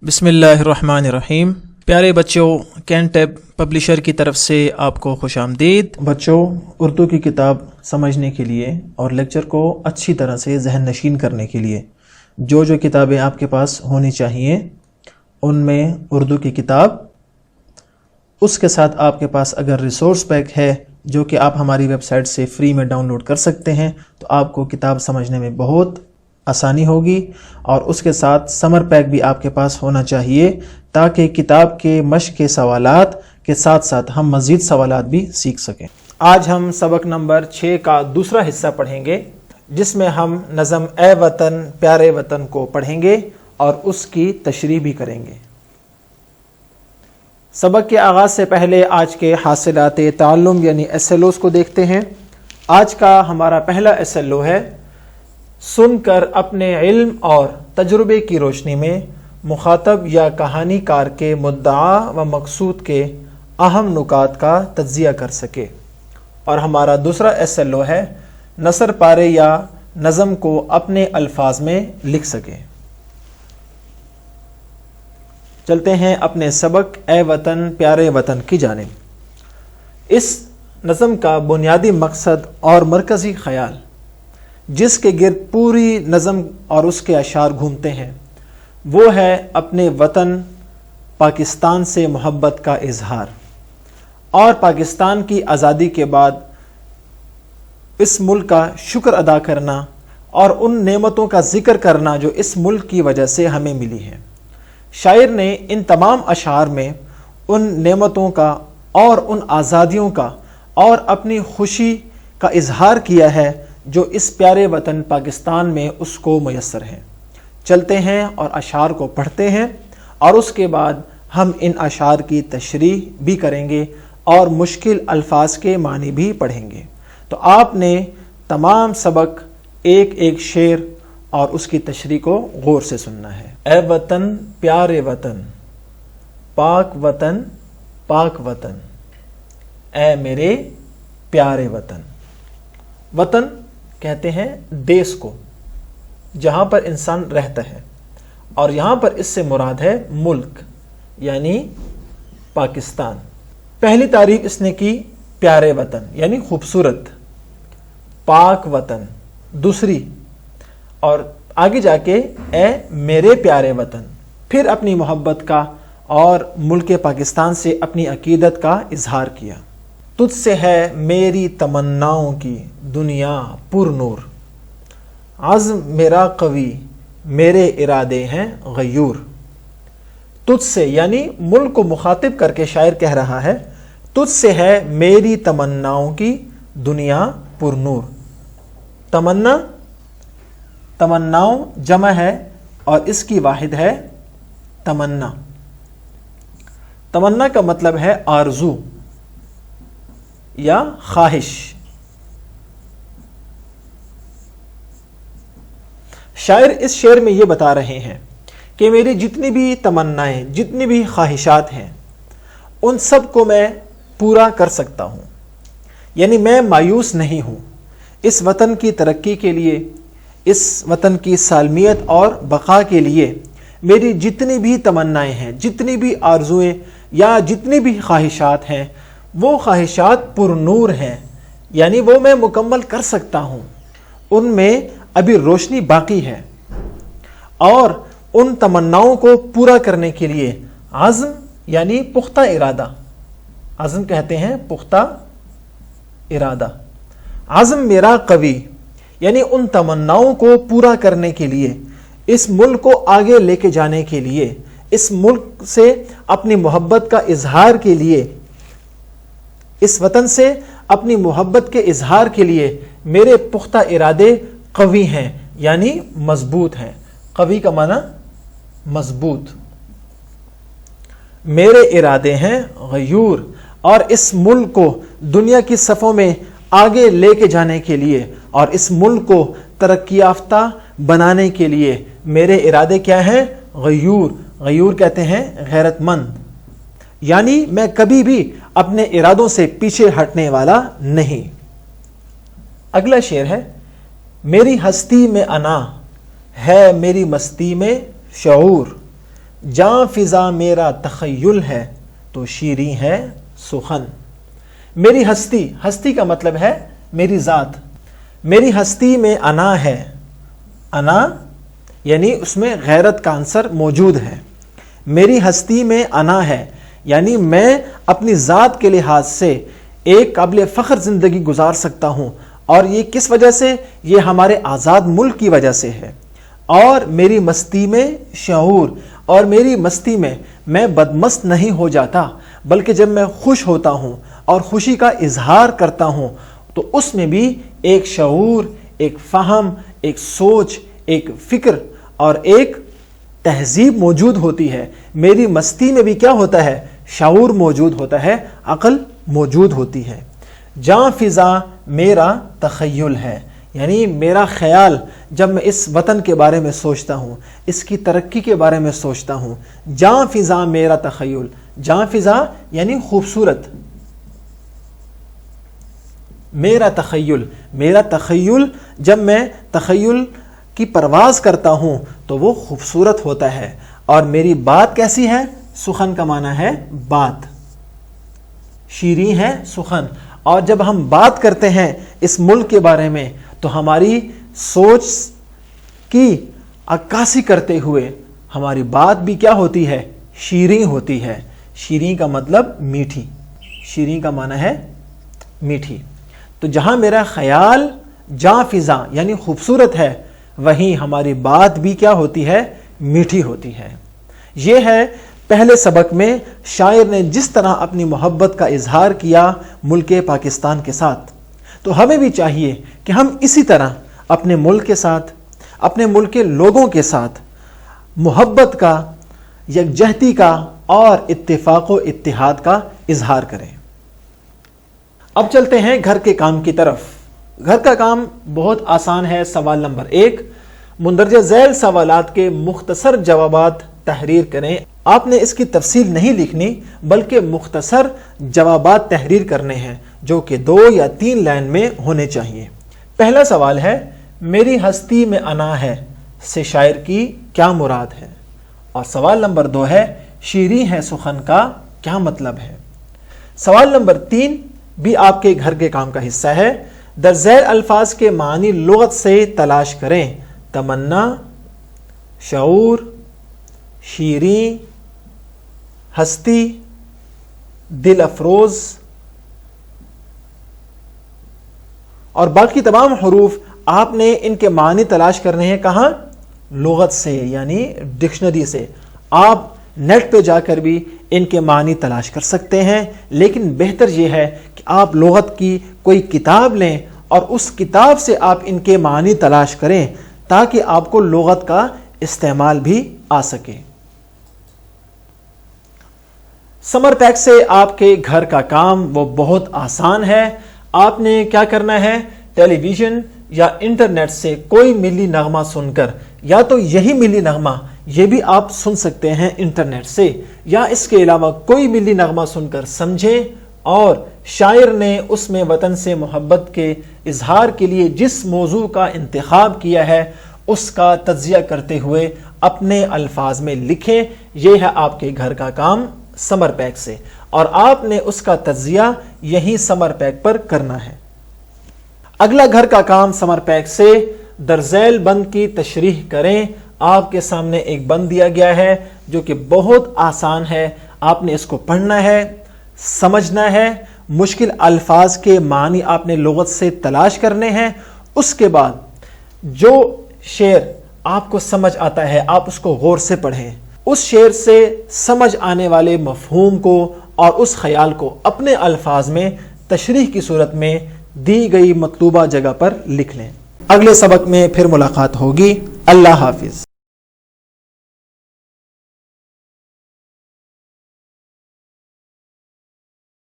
بسم اللہ الرحمن الرحیم۔ پیارے بچوں، کینٹیب پبلشر کی طرف سے آپ کو خوش آمدید۔ بچوں، اردو کی کتاب سمجھنے کے لیے اور لیکچر کو اچھی طرح سے ذہن نشین کرنے کے لیے جو کتابیں آپ کے پاس ہونی چاہیے ان میں اردو کی کتاب، اس کے ساتھ آپ کے پاس اگر ریسورس پیک ہے جو کہ آپ ہماری ویب سائٹ سے فری میں ڈاؤن لوڈ کر سکتے ہیں تو آپ کو کتاب سمجھنے میں بہت آسانی ہوگی، اور اس کے ساتھ سمر پیک بھی آپ کے پاس ہونا چاہیے تاکہ کتاب کے مشق کے سوالات کے ساتھ ساتھ ہم مزید سوالات بھی سیکھ سکیں۔ آج ہم سبق نمبر 6 کا دوسرا حصہ پڑھیں گے جس میں ہم نظم اے وطن پیارے وطن کو پڑھیں گے اور اس کی تشریح بھی کریں گے۔ سبق کے آغاز سے پہلے آج کے حاصلات تعلم یعنی SLOs کو دیکھتے ہیں۔ آج کا ہمارا پہلا SLO ہے: سن کر اپنے علم اور تجربے کی روشنی میں مخاطب یا کہانی کار کے مدعا و مقصود کے اہم نکات کا تجزیہ کر سکے۔ اور ہمارا دوسرا SLO ہے: نثر پارے یا نظم کو اپنے الفاظ میں لکھ سکے۔ چلتے ہیں اپنے سبق اے وطن پیارے وطن کی جانب۔ اس نظم کا بنیادی مقصد اور مرکزی خیال جس کے گرد پوری نظم اور اس کے اشعار گھومتے ہیں وہ ہے اپنے وطن پاکستان سے محبت کا اظہار، اور پاکستان کی آزادی کے بعد اس ملک کا شکر ادا کرنا اور ان نعمتوں کا ذکر کرنا جو اس ملک کی وجہ سے ہمیں ملی ہیں۔ شاعر نے ان تمام اشعار میں ان نعمتوں کا اور ان آزادیوں کا اور اپنی خوشی کا اظہار کیا ہے جو اس پیارے وطن پاکستان میں اس کو میسر ہیں۔ چلتے ہیں اور اشعار کو پڑھتے ہیں اور اس کے بعد ہم ان اشعار کی تشریح بھی کریں گے اور مشکل الفاظ کے معنی بھی پڑھیں گے۔ تو آپ نے تمام سبق ایک ایک شعر اور اس کی تشریح کو غور سے سننا ہے۔ اے وطن پیارے وطن، پاک وطن پاک وطن، اے میرے پیارے وطن۔ وطن کہتے ہیں دیس کو جہاں پر انسان رہتا ہے، اور یہاں پر اس سے مراد ہے ملک یعنی پاکستان۔ پہلی تعریف اس نے کی پیارے وطن یعنی خوبصورت، پاک وطن دوسری، اور آگے جا کے اے میرے پیارے وطن، پھر اپنی محبت کا اور ملک پاکستان سے اپنی عقیدت کا اظہار کیا۔ تجھ سے ہے میری تمناؤں کی دنیا پر نور، عزم میرا قوی میرے ارادے ہیں غیور۔ تجھ سے یعنی ملک کو مخاطب کر کے شاعر کہہ رہا ہے تجھ سے ہے میری تمناؤں کی دنیا پر نور۔ تمنا، تمناؤں جمع ہے اور اس کی واحد ہے تمنا۔ تمنا کا مطلب ہے آرزو یا خواہش۔ شاعر اس شعر میں یہ بتا رہے ہیں کہ میری جتنی بھی تمنائیں، جتنی بھی خواہشات ہیں ان سب کو میں پورا کر سکتا ہوں، یعنی میں مایوس نہیں ہوں۔ اس وطن کی ترقی کے لیے، اس وطن کی سالمیت اور بقا کے لیے میری جتنی بھی تمنائیں ہیں، جتنی بھی آرزویں یا جتنی بھی خواہشات ہیں وہ خواہشات پر نور ہیں، یعنی وہ میں مکمل کر سکتا ہوں، ان میں ابھی روشنی باقی ہے۔ اور ان تمناؤں کو پورا کرنے کے لیے عزم یعنی پختہ ارادہ، عزم کہتے ہیں پختہ ارادہ، عزم میرا قوی، یعنی ان تمناؤں کو پورا کرنے کے لیے، اس ملک کو آگے لے کے جانے کے لیے، اس ملک سے اپنی محبت کا اظہار کے لیے، اس وطن سے اپنی محبت کے اظہار کے لیے میرے پختہ ارادے قوی ہیں یعنی مضبوط ہیں۔ قوی کا معنی مضبوط۔ میرے ارادے ہیں غیور، اور اس ملک کو دنیا کی صفوں میں آگے لے کے جانے کے لیے اور اس ملک کو ترقی یافتہ بنانے کے لیے میرے ارادے کیا ہیں؟ غیور۔ غیور کہتے ہیں غیرت مند، یعنی میں کبھی بھی اپنے ارادوں سے پیچھے ہٹنے والا نہیں۔ اگلا شعر ہے: میری ہستی میں انا ہے میری مستی میں شعور، جاں فضا میرا تخیل ہے تو شیریں ہے سخن۔ میری ہستی، ہستی کا مطلب ہے میری ذات، میری ہستی میں انا ہے، انا یعنی اس میں غیرت کا عنصر موجود ہے۔ میری ہستی میں انا ہے یعنی میں اپنی ذات کے لحاظ سے ایک قابل فخر زندگی گزار سکتا ہوں، اور یہ کس وجہ سے؟ یہ ہمارے آزاد ملک کی وجہ سے ہے۔ اور میری مستی میں شعور، اور میری مستی میں بدمست نہیں ہو جاتا، بلکہ جب میں خوش ہوتا ہوں اور خوشی کا اظہار کرتا ہوں تو اس میں بھی ایک شعور، ایک فہم، ایک سوچ، ایک فکر اور ایک تہذیب موجود ہوتی ہے۔ میری مستی میں بھی کیا ہوتا ہے؟ شعور موجود ہوتا ہے، عقل موجود ہوتی ہے۔ جاں فضا میرا تخیل ہے یعنی میرا خیال جب میں اس وطن کے بارے میں سوچتا ہوں، اس کی ترقی کے بارے میں سوچتا ہوں۔ جاں فضا میرا تخیل، جاں فضا یعنی خوبصورت، میرا تخیل، میرا تخیل جب میں تخیل کی پرواز کرتا ہوں تو وہ خوبصورت ہوتا ہے۔ اور میری بات کیسی ہے؟ سخن کا معنی ہے بات، شیریں ہے سخن۔ اور جب ہم بات کرتے ہیں اس ملک کے بارے میں تو ہماری سوچ کی عکاسی کرتے ہوئے ہماری بات بھی کیا ہوتی ہے؟ شیریں ہوتی ہے۔ شیریں کا مطلب میٹھی، شیریں کا معنی ہے میٹھی۔ تو جہاں میرا خیال جاں فضا یعنی خوبصورت ہے، وہیں ہماری بات بھی کیا ہوتی ہے؟ میٹھی ہوتی ہے۔ یہ ہے پہلے سبق میں شاعر نے جس طرح اپنی محبت کا اظہار کیا ملک پاکستان کے ساتھ، تو ہمیں بھی چاہیے کہ ہم اسی طرح اپنے ملک کے ساتھ، اپنے ملک کے لوگوں کے ساتھ محبت کا، یکجہتی کا اور اتفاق و اتحاد کا اظہار کریں۔ اب چلتے ہیں گھر کے کام کی طرف۔ گھر کا کام بہت آسان ہے۔ سوال نمبر 1، مندرجہ ذیل سوالات کے مختصر جوابات تحریر کریں۔ آپ نے اس کی تفصیل نہیں لکھنی بلکہ مختصر جوابات تحریر کرنے ہیں جو کہ 2 یا 3 لائن میں ہونے چاہیے۔ پہلا سوال ہے، میری ہستی میں انا ہے سے شاعر کی کیا مراد ہے؟ اور سوال نمبر 2 ہے، شیریں ہے سخن کا کیا مطلب ہے؟ سوال نمبر 3 بھی آپ کے گھر کے کام کا حصہ ہے۔ در ذیل الفاظ کے معنی لغت سے تلاش کریں۔ تمنا، شعور، شیریں، ہستی، دل افروز اور باقی تمام حروف آپ نے ان کے معنی تلاش کرنے ہیں۔ کہاں؟ لغت سے یعنی ڈکشنری سے۔ آپ نیٹ پہ جا کر بھی ان کے معنی تلاش کر سکتے ہیں، لیکن بہتر یہ ہے کہ آپ لغت کی کوئی کتاب لیں اور اس کتاب سے آپ ان کے معنی تلاش کریں تاکہ آپ کو لغت کا استعمال بھی آ سکے۔ سمر پیک سے آپ کے گھر کا کام وہ بہت آسان ہے۔ آپ نے کیا کرنا ہے؟ ٹیلی ویژن یا انٹرنیٹ سے کوئی ملی نغمہ سن کر، یا تو یہی ملی نغمہ یہ بھی آپ سن سکتے ہیں انٹرنیٹ سے، یا اس کے علاوہ کوئی ملی نغمہ سن کر سمجھیں، اور شاعر نے اس میں وطن سے محبت کے اظہار کے لیے جس موضوع کا انتخاب کیا ہے اس کا تجزیہ کرتے ہوئے اپنے الفاظ میں لکھیں۔ یہ ہے آپ کے گھر کا کام سمر پیک سے، اور آپ نے اس کا تجزیہ یہی سمر پیک پر کرنا ہے۔ اگلا گھر کا کام سمر پیک سے، در ذیل بند کی تشریح کریں۔ آپ کے سامنے ایک بند دیا گیا ہے جو کہ بہت آسان ہے۔ آپ نے اس کو پڑھنا ہے، سمجھنا ہے، مشکل الفاظ کے معنی آپ نے لغت سے تلاش کرنے ہیں۔ اس کے بعد جو شعر آپ کو سمجھ آتا ہے آپ اس کو غور سے پڑھیں، اس شعر سے سمجھ آنے والے مفہوم کو اور اس خیال کو اپنے الفاظ میں تشریح کی صورت میں دی گئی مطلوبہ جگہ پر لکھ لیں۔ اگلے سبق میں پھر ملاقات ہوگی۔ اللہ حافظ۔